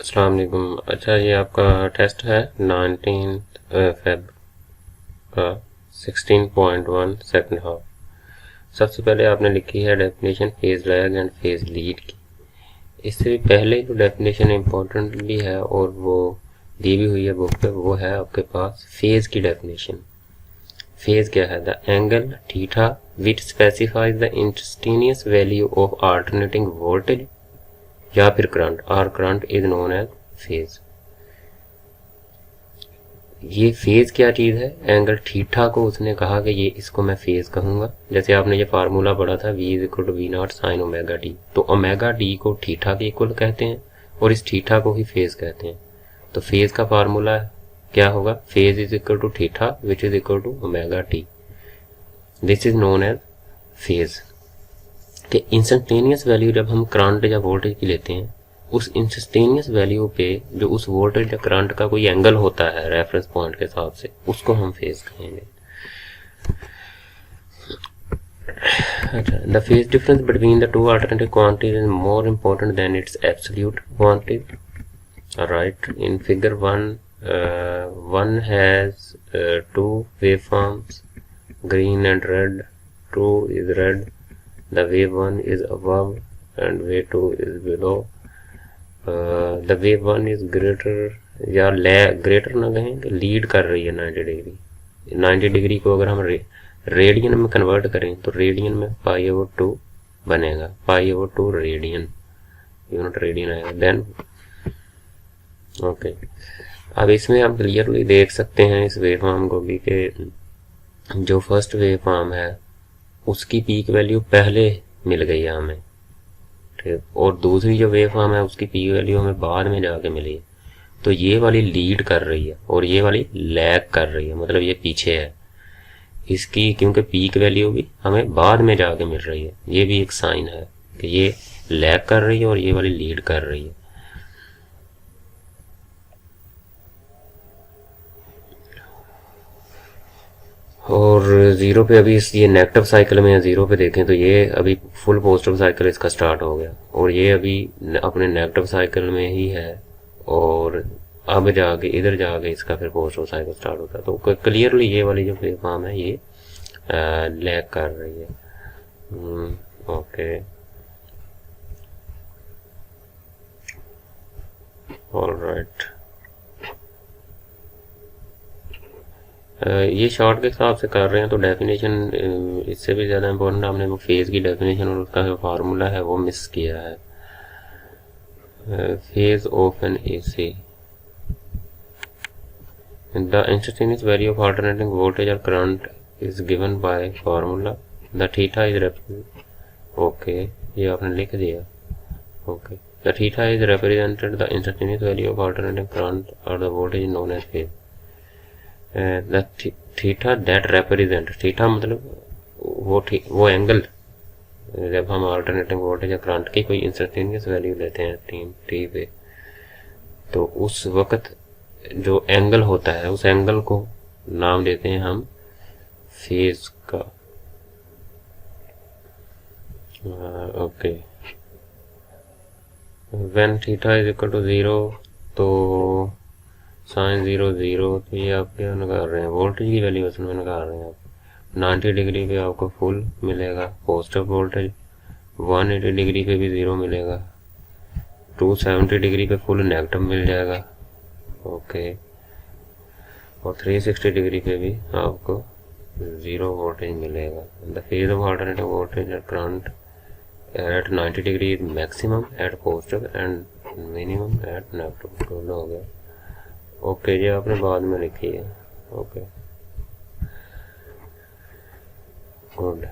अस्सलाम वालेकुम। अच्छा, ये आपका टेस्ट है 19 फेब का 16.1 सेकंड हाफ। सबसे पहले आपने लिखी है definition phase lag and phase lead की। इससे पहले जो डेफिनेशन इम्पोर्टेंट भी है और वो दी भी हुई है बुक पे, वो है आपके पास फेज की डेफिनेशन। फेज क्या है? The angle theta which specifies the instantaneous value of alternating voltage या फिर करंट और current is known as phase. ये फेज क्या चीज है? एंगल थीटा को उसने कहा कि ये इसको मैं फेज कहूंगा। जैसे आपने ये फार्मूला पढ़ा था v is equal to V not sine omega T, तो ओमेगा टी को थीटा के इक्वल कहते हैं और इस थीटा को ही फेज कहते हैं। तो फेज का फार्मूला क्या होगा? Phase is equal to theta which is equal to omega T. This is known as phase. कि इंस्टेंटेनियस वैल्यू जब हम करंट या वोल्टेज की लेते हैं, उस इंस्टेंटेनियस वैल्यू पे जो उस वोल्टेज या करंट का कोई एंगल होता है रेफरेंस पॉइंट के हिसाब से, उसको हम फेज कहेंगे। अच्छा, the phase difference between the two alternative quantities is more important than its absolute quantity. Right, in figure one has two waveforms, green and red. 2 is red. The wave 1 is above and wave 2 is below. The wave 1 is greater या greater ना कहें कि lead कर रही है 90 degree. 90 degree को अगर हम रेडियन में कन्वर्ट करें तो रेडियन में π/2 बनेगा। π/2 रेडियन, यूनिट रेडियन आएगा। देन ओके, अब इसमें हम क्लियरली देख सकते हैं इस वेव फॉर्म को भी कि जो फर्स्ट वेव फॉर्म है उसकी पीक वैल्यू पहले मिल गई है हमें, ठीक, और दूसरी जो वेव फॉर्म है उसकी पीक वैल्यू हमें बाद में जाके मिली है। तो ये वाली लीड कर रही है और ये वाली लैग कर रही है, मतलब ये पीछे है इसकी, क्योंकि पीक वैल्यू भी हमें बाद में जाके मिल रही है। ये भी एक साइन है कि ये लैग कर रही है और ये वाली लीड कर रही है। और जीरो पे अभी ये नेगेटिव साइकिल में है। जीरो पे देखें तो ये अभी फुल पॉजिटिव साइकिल इसका स्टार्ट हो गया और ये अभी अपने नेगेटिव साइकिल में ही है और अब जाके इधर जाके इसका फिर पॉजिटिव साइकिल स्टार्ट होता है। तो क्लियरली ये वाली जो वेव फॉर्म है ये लैग कर रही है। Okay, alright. ये शॉर्ट के हिसाब से कर रहे हैं तो डेफिनेशन इससे भी ज़्यादा इम्पोर्टेंट हमने वो फेज़ की डेफिनेशन और उसका जो फार्मूला है वो मिस किया है। Phase of an AC, the instantaneous value of alternating voltage और current is given by formula. The theta is okay, ये आपने लिख दिया। Okay, the theta is represented the instantaneous value of alternating current और the voltage known as phase. The theta that represent, theta मतलब वो angle जब हम alternating voltage या करंट की कोई इंस्टेंटेनियस वैल्यू लेते हैं टी पे, तो उस वक्त जो एंगल होता है उस एंगल को नाम देते हैं हम फेज का। Okay, when theta is equal to 0 तो साइन 0 0, तो ये आप क्या निकाल रहे हैं? वोल्टेज की वैल्यू उसमें निकाल रहे हैं आप। 90 डिग्री पे आपको फुल मिलेगा पॉजिटिव वोल्टेज, 180 डिग्री पे भी 0 मिलेगा, 270 डिग्री पे फुल नेगेटिव मिल जाएगा। ओके, और 360 डिग्री पे भी आपको 0 वोल्टेज मिलेगा। The phase of alternative voltage at current at 90 degree maximum at positive end minimum at negative. दोनों हो गया। ओके, ये आपने बाद में लिखी है। Okay, good.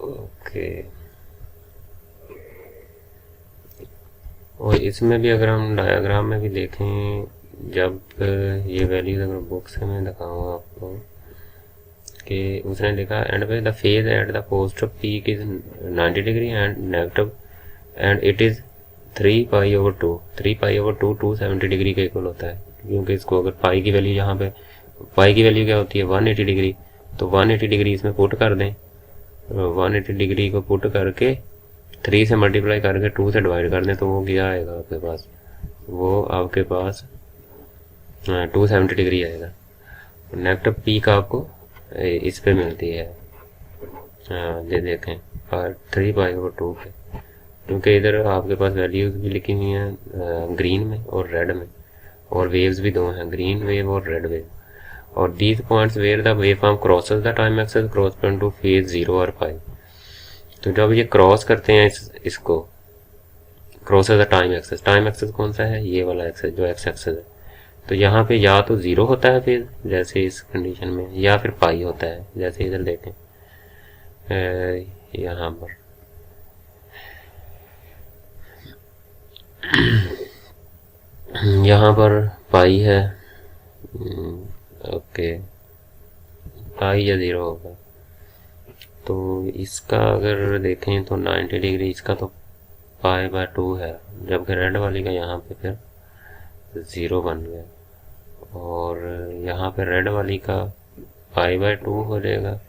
ओके, और इसमें भी अगर हम डायग्राम में भी देखें, जब ये वैल्यूज अगर बुक से मैं दिखाऊँ आपको कि उसने लिखा and by the phase at the positive peak is 90 degree and negative end it is 3π/2। 3π/2 270 degree के इक्वल होता है, क्योंकि इसको अगर पाई की वैल्यू यहाँ पे, पाई की वैल्यू क्या होती है 180 डिग्री, तो 180 डिग्री इसमें पुट कर दें। 180 डिग्री को पुट करके 3 से मल्टीप्लाई करके 2 से डिवाइड कर दें तो वो क्या आएगा आपके पास, वो आपके पास 270 डिग्री आएगा। नेगेटिव पीक आपको इस पे मिलती है, ये देखें 3/2 पे, क्योंकि इधर आपके पास वैल्यूज भी लिखी हुई हैं ग्रीन में और रेड में, और वेव्स भी दो हैं, ग्रीन वेव और रेड वेव। और these points where the wave form crosses the time axis correspond to phase 0 और पाई। तो जब ये क्रॉस करते हैं इसको क्रॉसेस द टाइम एक्सिस कौन सा है, ये वाला एक्सिस जो एक्स एक्सिस है, तो यहाँ पे या तो 0 होता है फेज जैसे इस कंडीशन में, या फिर पाई होता है जैसे इधर देखें यहाँ पर। यहाँ पर पाई है, ओके, पाई या 0 होगा। तो इसका अगर देखें तो 90 डिग्री इसका तो π/2 है, जबकि रेड वाली का यहाँ पे फिर 0 बन गया, और यहाँ पे रेड वाली का π/2 हो जाएगा,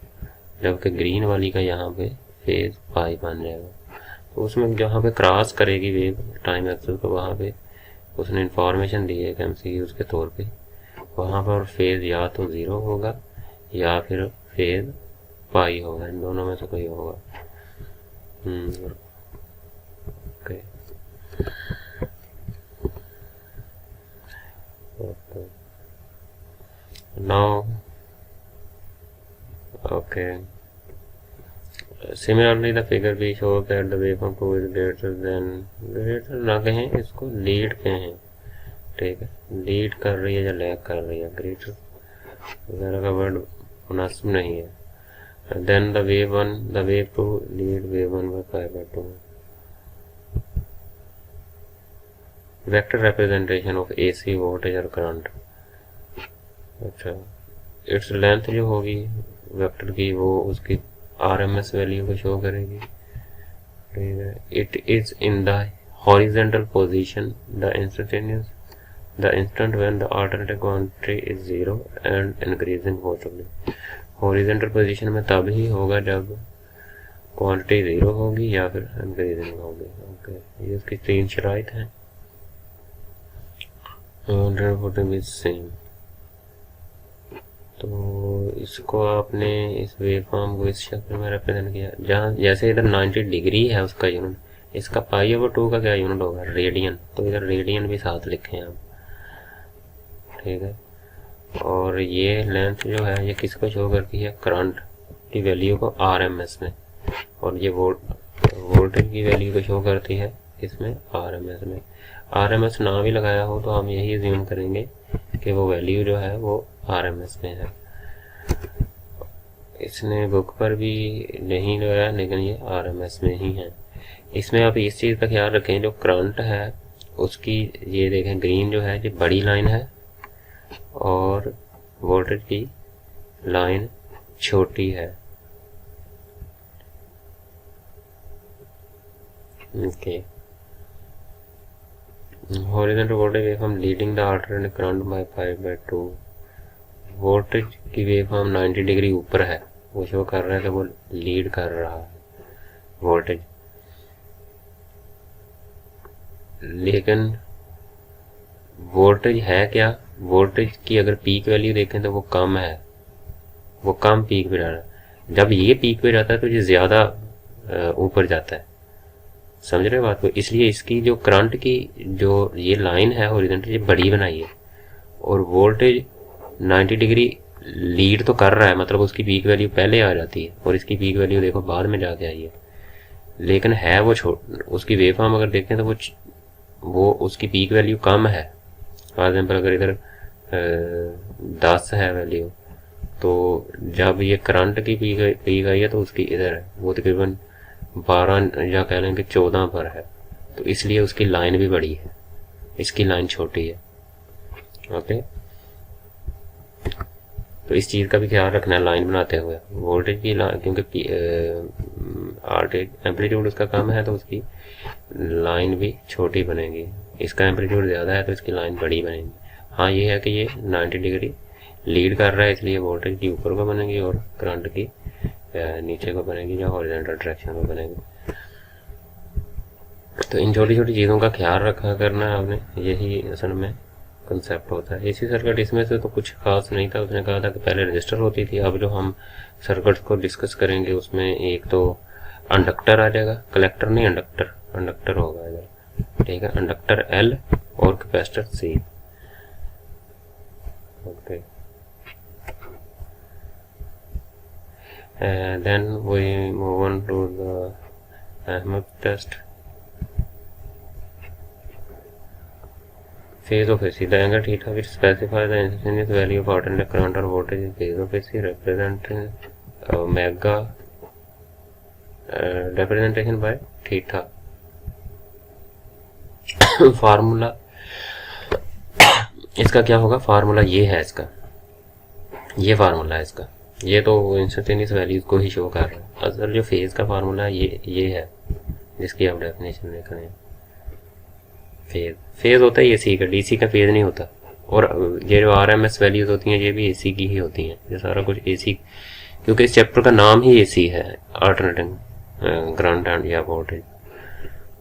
जबकि ग्रीन वाली का यहाँ पे फेज पाई बन जाएगा। तो उसमें जहाँ पे क्रॉस करेगी वेव टाइम एक्सिस तो वहाँ पे उसने इंफॉर्मेशन दी है MCQs के तौर पे, वहाँ पर फेज या तो 0 होगा या फिर फेज पाई होगा, इन दोनों में से कोई होगा। Okay, now okay, similarly the figure B shows that the waveform 2 is greater ना कहें इसको लीड कहें, ठीक है, लीड कर रही है या लैग कर रही है, ग्रेटर वगैरह का वर्ड मुनासिब नहीं है। Then the wave 2 lead wave 1 by π/2। Vector representation of AC voltage और करंट। अच्छा, इट्स लेंथ जो होगी वेक्टर की वो उसकी RMS वैल्यू को शो करेगी, ठीक है। It is in the horizontal position the instant when the alternative quantity is 0 and increasing possibly। Horizontal position में तब ही होगा जब क्वांटिटी 0 होगी या फिर इंक्रीजिंग होगी। ओके, ये उसकी 3 शराइत हैं। सेम, तो इसको आपने इस वेव फॉर्म को इस शक्ल में रिप्रेजेंट किया, जहाँ जैसे इधर 90 डिग्री है उसका यूनिट, इसका π/2 का क्या यूनिट होगा, रेडियन, तो इधर रेडियन भी साथ लिखें आप, ठीक है। और ये लेंथ जो है ये किसको शो करती है, करंट की वैल्यू को RMS में, और ये वोल्टेज की वैल्यू को शो करती है इसमें RMS में। RMS ना भी लगाया हो तो हम यही अज्यूम करेंगे कि वो वैल्यू जो है वो RMS में है। इसने बुक पर भी नहीं लगाया लेकिन ये RMS में ही है। इसमें आप इस चीज़ का ख्याल रखें, जो करंट है उसकी ये देखें ग्रीन जो है ये बड़ी लाइन है और वोल्टेज की लाइन छोटी है। Okay, horizontal voltage waveform leading the alternate current by π/2। Voltage की वेवफॉर्म 90 डिग्री ऊपर है, वो शो कर रहा है कि वो लीड कर रहा है वोल्टेज, लेकिन वोल्टेज है क्या, वोल्टेज की अगर पीक वैल्यू देखें तो वो कम है, वो कम पीक पे जा रहा है। जब ये पीक पे जाता है तो ये ज़्यादा ऊपर जाता है, समझ रहे हो बात को। इसलिए इसकी जो करंट की जो ये लाइन है हॉरिजॉन्टल ये बड़ी बनाई है, और वोल्टेज 90 डिग्री लीड तो कर रहा है, मतलब उसकी पीक वैल्यू पहले आ जाती है और इसकी पीक वैल्यू देखो बाद में जाके आई है, लेकिन है वो उसकी वेवफॉर्म अगर देखें तो वो उसकी पीक वैल्यू कम है। फॉर एग्जाम्पल अगर इधर 10 है वैल्यू, तो जब ये करंट की पीक आई है तो उसकी इधर है वो तकरीबन 12 या कह लें कि 14 पर है, तो इसलिए उसकी लाइन भी बड़ी है, इसकी लाइन छोटी है। ओके, तो इस चीज़ का भी ख्याल रखना है लाइन बनाते हुए। वोल्टेज की लाइन क्योंकि एम्पलीट्यूड उसका कम है तो उसकी लाइन भी छोटी बनेगी, इसका एम्पलीट्यूड ज़्यादा है तो इसकी लाइन बड़ी बनेगी। हाँ, ये है कि ये 90 डिग्री लीड कर रहा है इसलिए वोल्टेज की ऊपर को बनेगी और करंट की नीचे को बनेगी या हॉरिजॉन्टल डायरेक्शन में बनेगी। तो इन छोटी छोटी चीज़ों का ख्याल रखा करना है आपने, यही असल में कंसेप्ट होता है। एसी सर्किट इसमें से तो कुछ खास नहीं था, उसने कहा था कि पहले रजिस्टर होती थी। अब जो हम सर्किट्स को डिस्कस करेंगे उसमें एक तो इंडक्टर आ जाएगा, कलेक्टर नहीं इंडक्टर, इंडक्टर होगा इधर, ठीक है, इंडक्टर एल और capacitor C. Okay, then we move on to the Ahmed test. Phase of AC, the angle theta which specifies the instantaneous value of alternate current or voltage in phase of AC representing omega representation by theta. Formula इसका क्या होगा, formula ये है इसका, ये formula है इसका, ये तो इंस्टेंटेनियस वैल्यूज को ही शो कर रहा है। असल जो फेज का फार्मूला है ये है जिसकी आप डेफिनेशन देख रहे हैं। फेज होता है एसी का, डीसी का फेज नहीं होता। और ये जो आरएमएस वैल्यूज होती हैं ये भी एसी की ही होती हैं, ये सारा कुछ एसी, क्योंकि इस चैप्टर का नाम ही एसी है, अल्टरनेटिंग करंट एंड या वोल्टेज।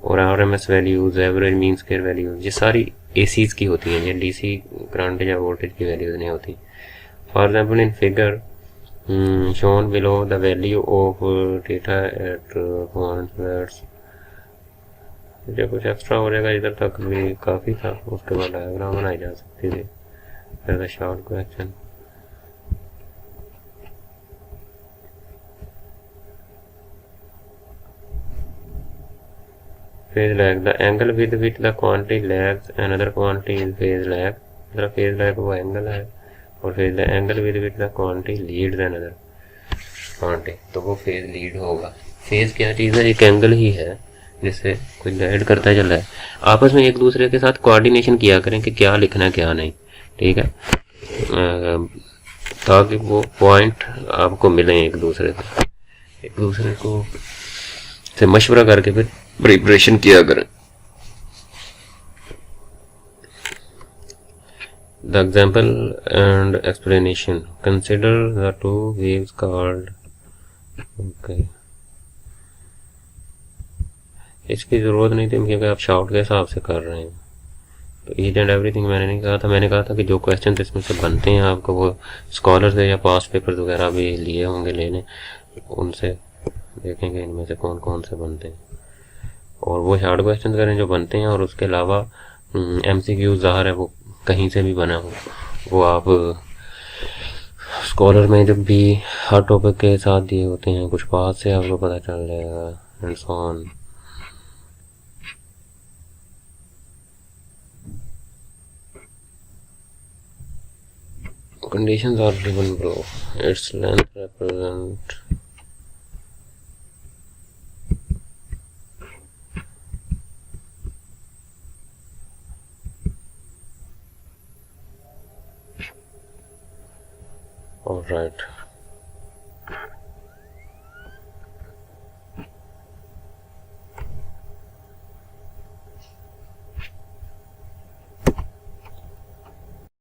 और RMS values, average mean square values, ये सारी एसीज की होती हैं, ये डीसी करंट या वोल्टेज की वैल्यूज नहीं होती। For example in figure shown below the value of theta at points, ये कुछ एक्स्ट्रा हो जाएगा, इधर तक भी काफ़ी था, उसके बाद डायग्राम बनाई जा सकती थी। There's a short question. Phase lag, the angle with which the quantity lags another quantity is phase lag। मतलब phase lag वो एंगल है, और phase the angle with which the quantity lead another quantity, तो वो phase lead होगा। Phase क्या चीज़ है, एक एंगल ही है जिससे कोई गाइड करता चल रहा है। आपस में एक दूसरे के साथ कोऑर्डिनेशन किया करें कि क्या लिखना है क्या नहीं, ठीक है, ताकि वो पॉइंट आपको मिले एक दूसरे से, एक दूसरे को से मशवरा करके फिर प्रिपरेशन किया करें। The example and explanation. Consider the two waves called. Okay. इसकी ज़रूरत नहीं थी क्योंकि आप शाउट के हिसाब से कर रहे हैं। तो ईच एंड एवरीथिंग मैंने नहीं कहा था, मैंने कहा था कि जो क्वेश्चन इसमें से बनते हैं आपको वो स्कॉलर से या पास पेपर्स वगैरह भी लिए होंगे लेने, उनसे देखेंगे इनमें से कौन कौन से बनते हैं, और वो शार्ट क्वेश्चन करें जो बनते हैं। और उसके अलावा MCQ ज़ाहिर है वो कहीं से भी बना हो, वो आप स्कॉलर में जब भी हर टॉपिक के साथ दिए होते हैं, कुछ बात से आपको पता चल जाएगा and so on. Conditions are given below. Its length represent all right।